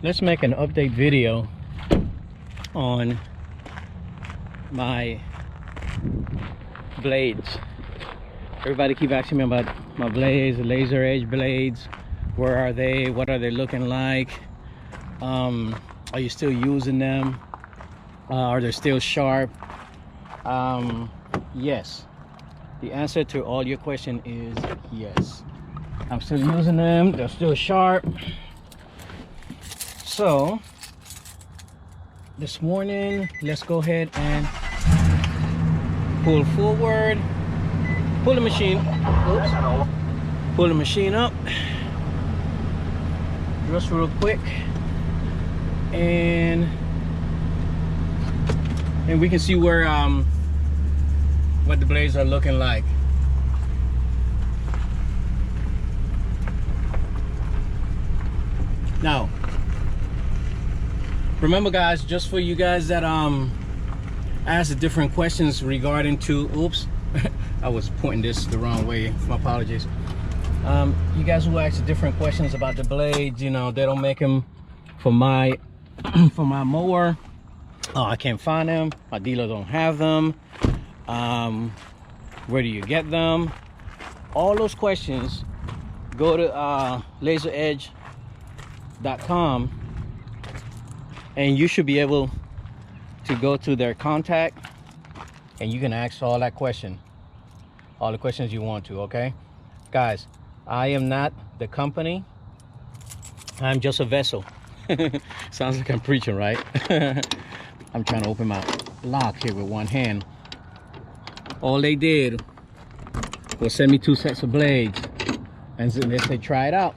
let's make an update video on my blades. Everybody keep asking me about my blades, the Laseredge blades. Where are they? What are they looking like? Are you still using them? Are they still sharp? Yes. The answer to all your question is yes. I'm still using them. They're still sharp. So this morning, let's go ahead and pull forward, pull the machine. Oops. Pull the machine up just real quick, and we can see where what the blades are looking like. Now remember guys, just for you guys that asked different questions regarding to, oops, I was pointing this the wrong way, my apologies. You guys who asked different questions about the blades, you know, they don't make them for my for my mower. I can't find them, my dealer don't have them. Where do you get them? All those questions, go to laseredge.com and you should be able to go to their contact and you can ask all the questions you want to. Okay guys, I am not the company, I'm just a vessel. Sounds like I'm preaching, right? I'm trying to open my lock here with one hand. All they did was send me 2 sets of blades and they say try it out,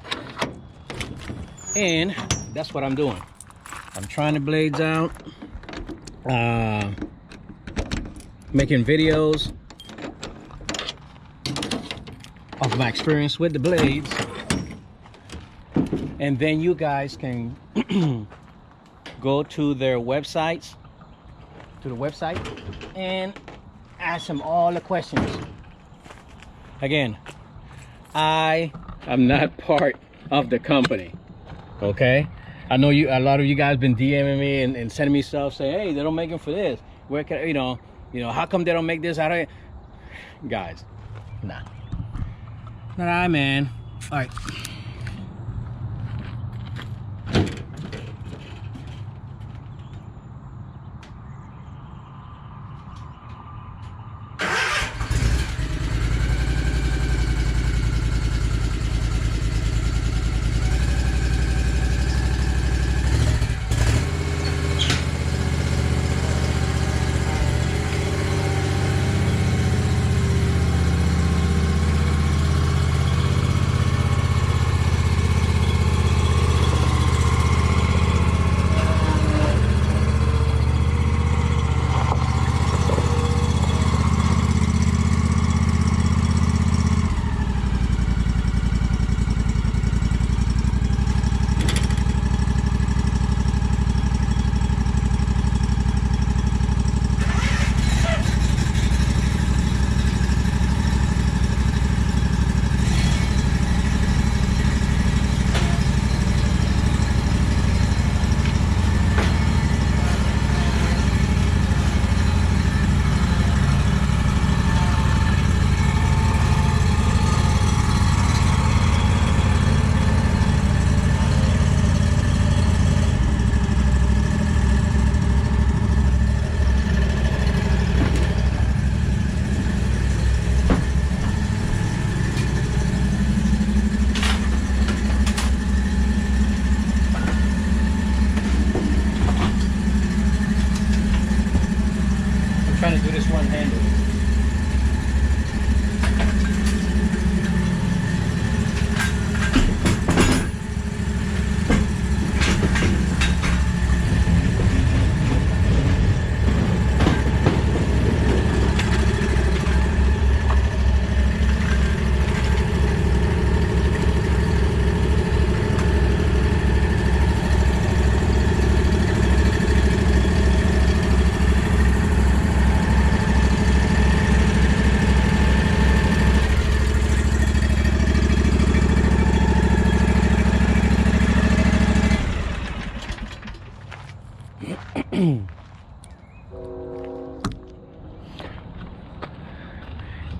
and that's what I'm doing. I'm trying the blades out, making videos of my experience with the blades, and then you guys can go to their websites, and ask them all the questions. Again, I am not part of the company, okay? I know a lot of you guys been DMing me and sending me stuff saying, hey, they don't make them for this. Where can you know, how come they don't make this? How do guys, nah. Nah, man. All right.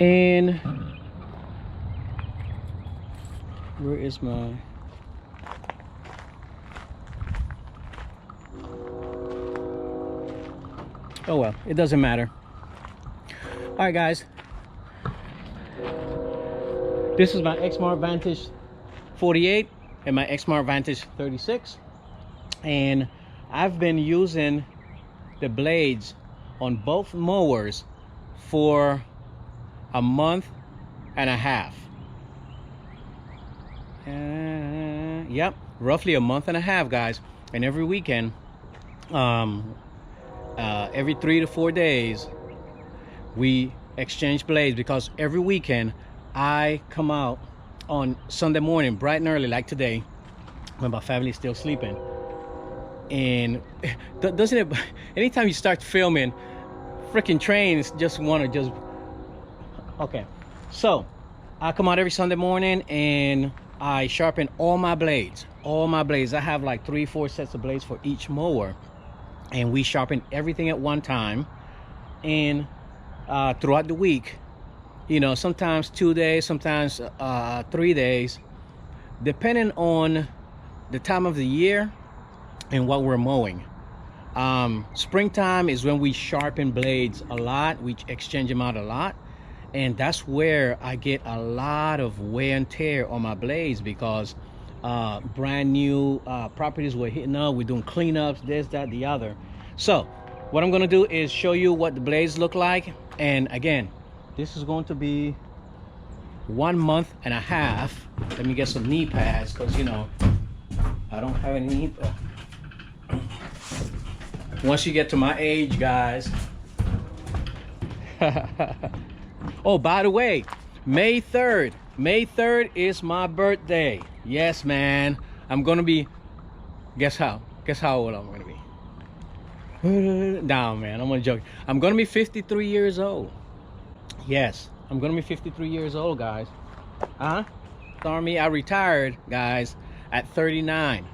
And where is my... Oh well, it doesn't matter. All right, guys. This is my Exmart Vantage 48 and my Exmart Vantage 36. And I've been using the blades on both mowers for a month and a half. Yep, roughly a month and a half, guys. And every weekend, every 3 to 4 days, we exchange blades, because every weekend I come out on Sunday morning bright and early, like today, when my family's still sleeping. And doesn't it, anytime you start filming, freaking trains just want to just... Okay, so I come out every Sunday morning and I sharpen all my blades. I have like 3-4 sets of blades for each mower, and we sharpen everything at one time. And throughout the week, you know, sometimes 2 days, sometimes 3 days, depending on the time of the year and what we're mowing. Springtime is when we sharpen blades a lot. We exchange them out a lot, and that's where I get a lot of wear and tear on my blades, because brand new properties we're hitting up, we're doing cleanups, this, that, the other. So what I'm gonna do is show you what the blades look like. And again, this is going to be 1 month and a half. Let me get some knee pads, because you know I don't have any knee pads. Once you get to my age, guys. Oh, by the way, May 3rd is my birthday. Yes, man. I'm gonna be, guess how old I'm gonna be. No, man, I'm gonna joke. I'm gonna be 53 years old. Yes, I'm gonna be 53 years old, guys. Darn me, I retired, guys, at 39.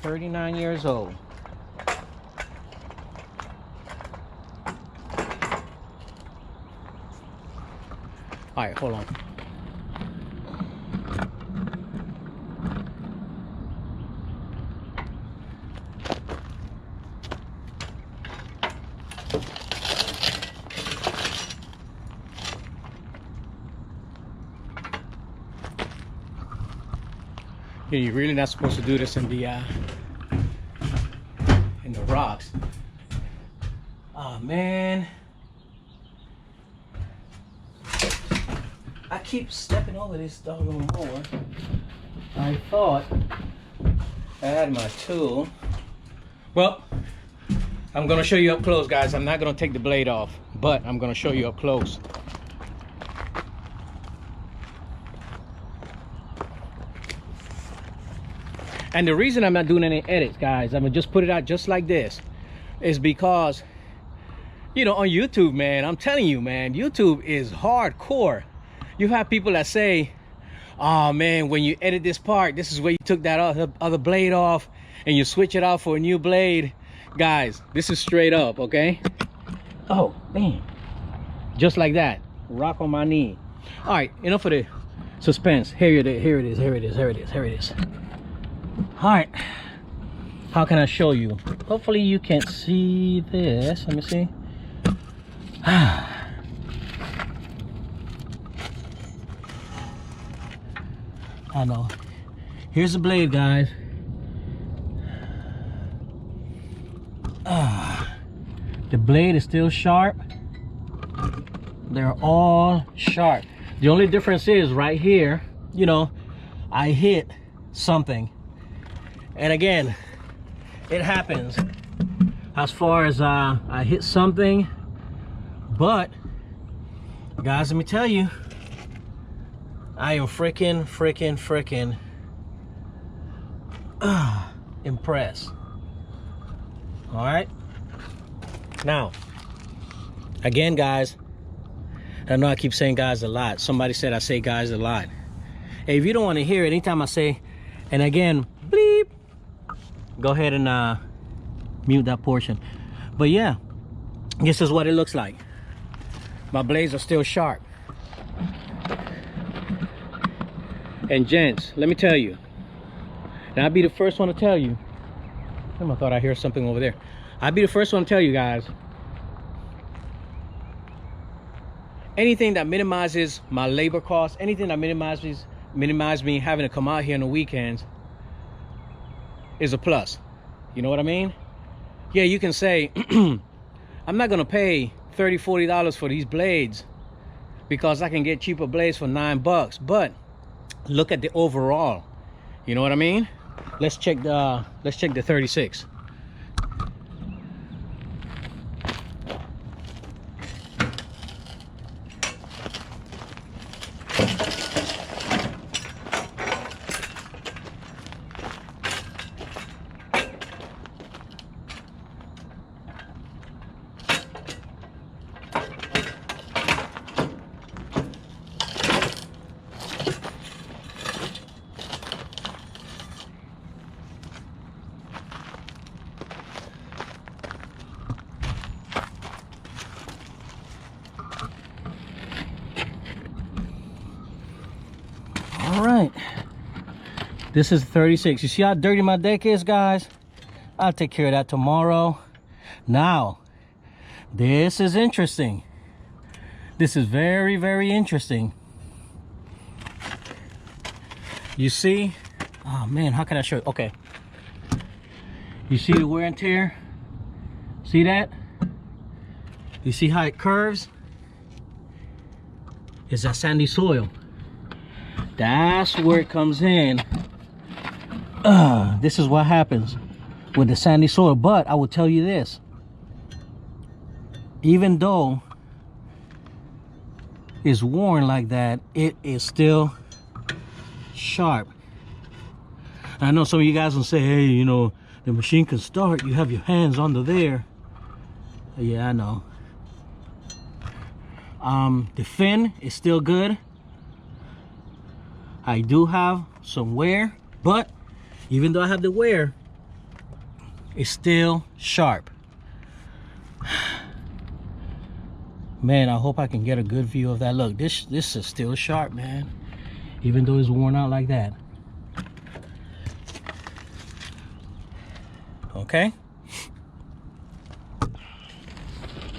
39 years old. All right, hold on. Yeah, you're really not supposed to do this in the rocks. Oh man, I keep stepping over this doggone mower. I thought I had my tool. Well, I'm gonna show you up close, guys. I'm not gonna take the blade off, but I'm gonna show you up close. And the reason I'm not doing any edits, guys, I'm gonna just put it out just like this, is because, you know, on YouTube, man, I'm telling you, man, YouTube is hardcore. You have people that say, oh man, when you edit this part, this is where you took that other blade off, and you switch it out for a new blade. Guys, this is straight up, okay? Oh man, just like that, rock on my knee. All right, enough of the suspense. Here it is. All right, how can I show you? Hopefully you can see this. Let me see. I know. Here's the blade, guys. The blade is still sharp. They're all sharp. The only difference is right here, you know, I hit something. And again, it happens as far as I hit something. But guys, let me tell you, I am freaking impressed. All right, now again, guys, I know I keep saying guys a lot. Somebody said I say guys a lot. Hey, if you don't want to hear it anytime I say, and again, bleep, go ahead and mute that portion. But yeah, this is what it looks like. My blades are still sharp. And gents, let me tell you, and I'll be the first one to tell you. I thought I hear something over there. I'll be the first one to tell you guys, anything that minimizes my labor costs, anything that minimizes me having to come out here on the weekends is a plus. You know what I mean? Yeah, you can say, I'm not gonna pay $30, $40 for these blades because I can get cheaper blades for $9, but look at the overall. You know what I mean? Let's check the 36. All right, this is 36. You see how dirty my deck is, guys? I'll take care of that tomorrow. Now, this is interesting. This is very, very interesting. You see? Oh man, how can I show you? Okay. You see the wear and tear? See that? You see how it curves? It's that sandy soil. That's where it comes in. This is what happens with the sandy soil. But I will tell you this, even though it's worn like that, it is still sharp. I know some of you guys will say, hey, you know, the machine can start, you have your hands under there. Yeah, I know. The fin is still good. I do have some wear, but even though I have the wear, it's still sharp. Man, I hope I can get a good view of that. Look, this is still sharp, man, even though it's worn out like that. Okay,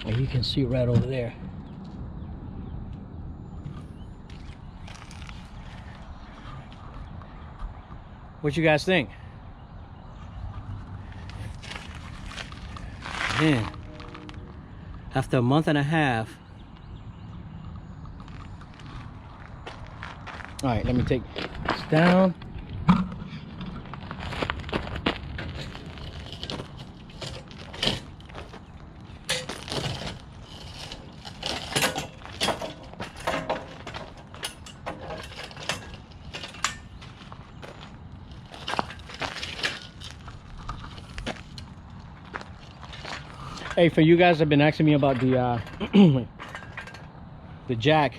and you can see it right over there. What you guys think? Man, after a month and a half. All right, let me take this down. Hey, for you guys that have been asking me about the the jack,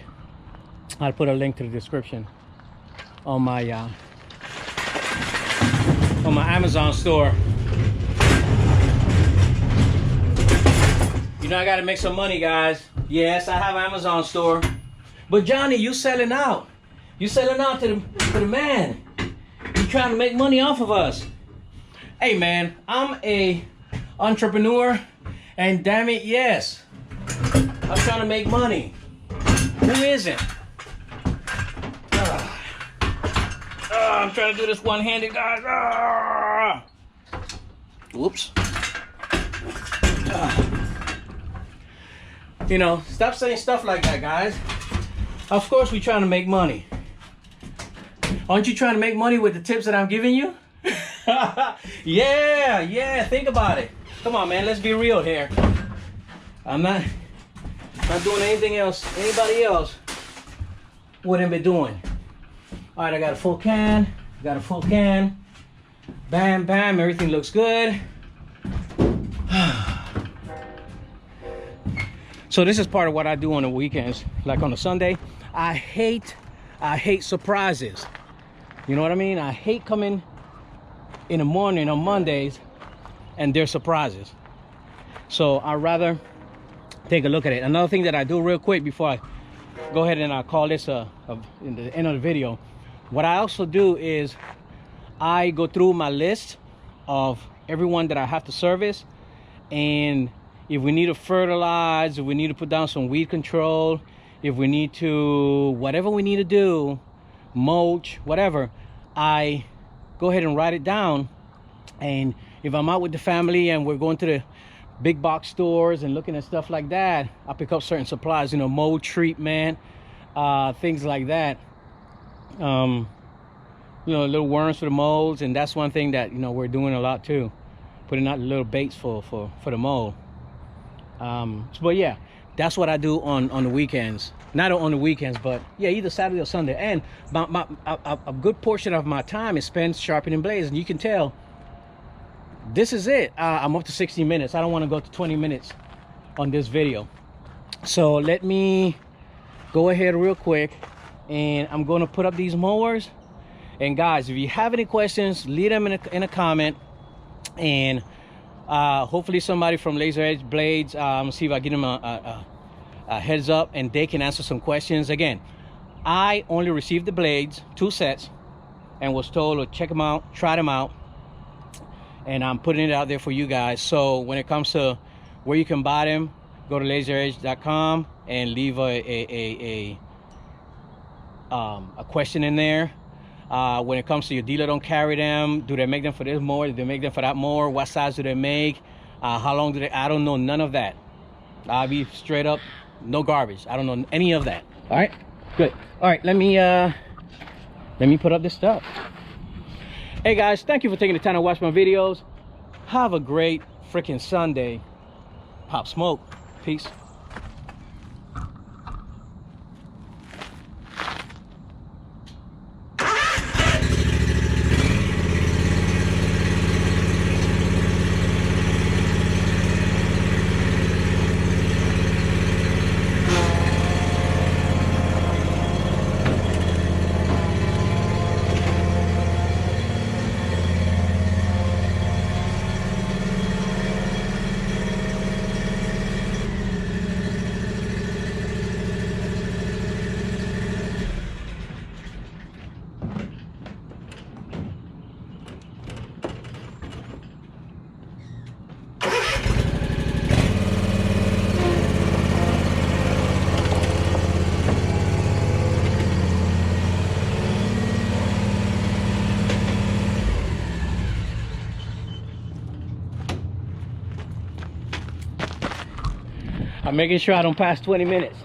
I'll put a link to the description on my Amazon store. You know I gotta make some money, guys. Yes, I have an Amazon store. But Johnny, you selling out. You selling out to the man. You trying to make money off of us. Hey man, I'm a entrepreneur. And damn it, yes, I'm trying to make money. Who isn't? I'm trying to do this one-handed, guys. Whoops. You know, stop saying stuff like that, guys. Of course we're trying to make money. Aren't you trying to make money with the tips that I'm giving you? Yeah, think about it. Come on, man, let's be real here. I'm not doing anything else anybody else wouldn't be doing. All right, I got a full can. Bam, bam, everything looks good. So this is part of what I do on the weekends. Like on a Sunday, I hate surprises. You know what I mean? I hate coming in the morning on Mondays and they're surprises. So I'd rather take a look at it. Another thing that I do real quick before I go ahead and I call this in the end of the video, what I also do is I go through my list of everyone that I have to service, and if we need to fertilize, if we need to put down some weed control, if we need to, whatever we need to do, mulch, whatever, I go ahead and write it down. And if I'm out with the family and we're going to the big box stores and looking at stuff like that, I pick up certain supplies, you know, mold treatment, things like that. You know, little worms for the molds, and that's one thing that, you know, we're doing a lot too, putting out little baits for the mold. But yeah, that's what I do on the weekends. Not on the weekends, but yeah, either Saturday or Sunday. And a good portion of my time is spent sharpening blades, and you can tell this is it. I'm up to 60 minutes. I don't want to go to 20 minutes on this video, so let me go ahead real quick, and I'm going to put up these mowers. And guys, if you have any questions, leave them in a comment, and hopefully somebody from Laseredge Blades, see if I get them a heads up and they can answer some questions. Again, I only received the blades, 2 sets, and was told to check them out, try them out, and I'm putting it out there for you guys. So when it comes to where you can buy them, go to laseredge.com and leave a question in there. When it comes to your dealer don't carry them, do they make them for this more, do they make them for that more, what size do they make, how long do they, I don't know none of that. I'll be straight up, no garbage. I don't know any of that. All right, good. All right, let me put up this stuff. Hey guys, thank you for taking the time to watch my videos. Have a great freaking Sunday. Pop smoke. Peace. I'm making sure I don't pass 20 minutes.